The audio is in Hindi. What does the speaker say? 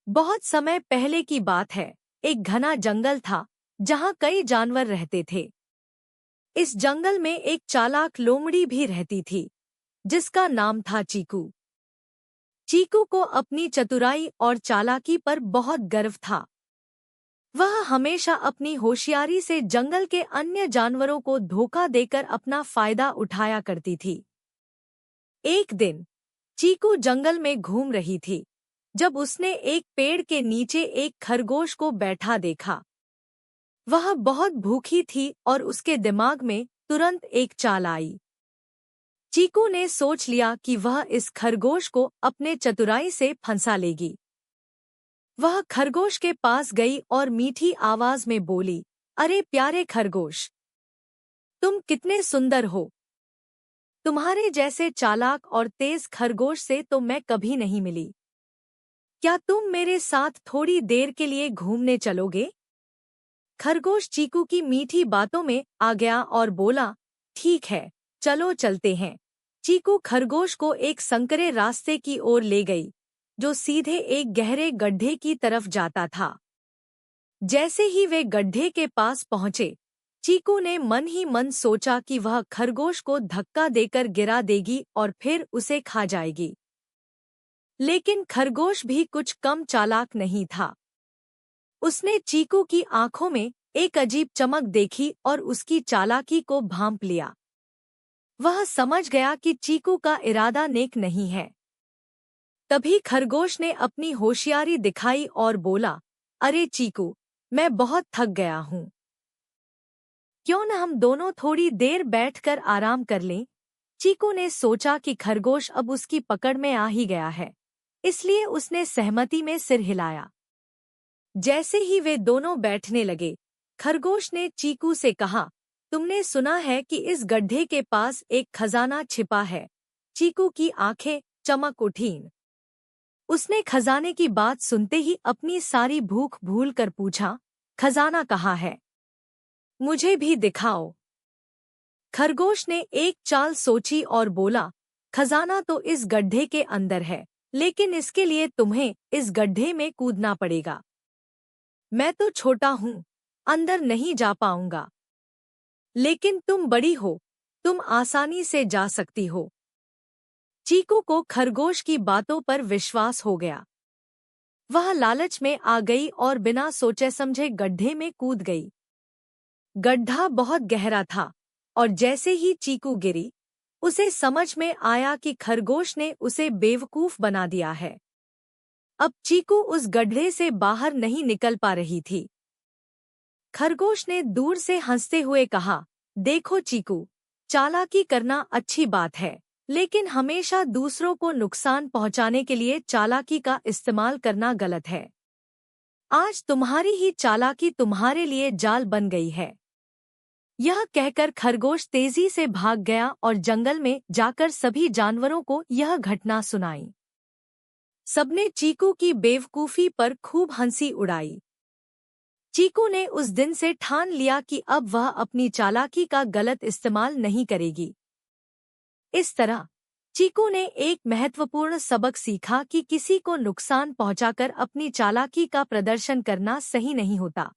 बहुत समय पहले की बात है। एक घना जंगल था जहाँ कई जानवर रहते थे। इस जंगल में एक चालाक लोमड़ी भी रहती थी जिसका नाम था चीकू। चीकू को अपनी चतुराई और चालाकी पर बहुत गर्व था। वह हमेशा अपनी होशियारी से जंगल के अन्य जानवरों को धोखा देकर अपना फायदा उठाया करती थी। एक दिन चीकू जंगल में घूम रही थी जब उसने एक पेड़ के नीचे एक खरगोश को बैठा देखा। वह बहुत भूखी थी और उसके दिमाग में तुरंत एक चाल आई। चीकू ने सोच लिया कि वह इस खरगोश को अपने चतुराई से फंसा लेगी। वह खरगोश के पास गई और मीठी आवाज में बोली, अरे प्यारे खरगोश, तुम कितने सुंदर हो। तुम्हारे जैसे चालाक और तेज खरगोश से तो मैं कभी नहीं मिली। क्या तुम मेरे साथ थोड़ी देर के लिए घूमने चलोगे? खरगोश चीकू की मीठी बातों में आ गया और बोला, ठीक है, चलो चलते हैं। चीकू खरगोश को एक संकरे रास्ते की ओर ले गई जो सीधे एक गहरे गड्ढे की तरफ जाता था। जैसे ही वे गड्ढे के पास पहुंचे, चीकू ने मन ही मन सोचा कि वह खरगोश को धक्का देकर गिरा देगी और फिर उसे खा जाएगी। लेकिन खरगोश भी कुछ कम चालाक नहीं था। उसने चीकू की आंखों में एक अजीब चमक देखी और उसकी चालाकी को भांप लिया। वह समझ गया कि चीकू का इरादा नेक नहीं है। तभी खरगोश ने अपनी होशियारी दिखाई और बोला, अरे चीकू, मैं बहुत थक गया हूँ। क्यों न हम दोनों थोड़ी देर बैठकर आराम कर लें? चीकू ने सोचा कि खरगोश अब उसकी पकड़ में आ ही गया है, इसलिए उसने सहमति में सिर हिलाया। जैसे ही वे दोनों बैठने लगे, खरगोश ने चीकू से कहा, तुमने सुना है कि इस गड्ढे के पास एक खजाना छिपा है? चीकू की आंखें चमक उठीं। उसने खजाने की बात सुनते ही अपनी सारी भूख भूलकर पूछा, खजाना कहाँ है? मुझे भी दिखाओ। खरगोश ने एक चाल सोची और बोला, खजाना तो इस गड्ढे के अंदर है, लेकिन इसके लिए तुम्हें इस गड्ढे में कूदना पड़ेगा। मैं तो छोटा हूँ, अंदर नहीं जा पाऊंगा। लेकिन तुम बड़ी हो, तुम आसानी से जा सकती हो। चीकू को खरगोश की बातों पर विश्वास हो गया। वह लालच में आ गई और बिना सोचे समझे गड्ढे में कूद गई। गड्ढा बहुत गहरा था और जैसे ही चीकू गिरी, उसे समझ में आया कि खरगोश ने उसे बेवकूफ बना दिया है। अब चीकू उस गड्ढे से बाहर नहीं निकल पा रही थी। खरगोश ने दूर से हंसते हुए कहा, देखो चीकू, चालाकी करना अच्छी बात है, लेकिन हमेशा दूसरों को नुकसान पहुंचाने के लिए चालाकी का इस्तेमाल करना गलत है। आज तुम्हारी ही चालाकी तुम्हारे लिए जाल बन गई है। यह कहकर खरगोश तेजी से भाग गया और जंगल में जाकर सभी जानवरों को यह घटना सुनाई। सबने चीकू की बेवकूफी पर खूब हंसी उड़ाई। चीकू ने उस दिन से ठान लिया कि अब वह अपनी चालाकी का गलत इस्तेमाल नहीं करेगी। इस तरह चीकू ने एक महत्वपूर्ण सबक सीखा कि किसी को नुकसान पहुंचाकर अपनी चालाकी का प्रदर्शन करना सही नहीं होता।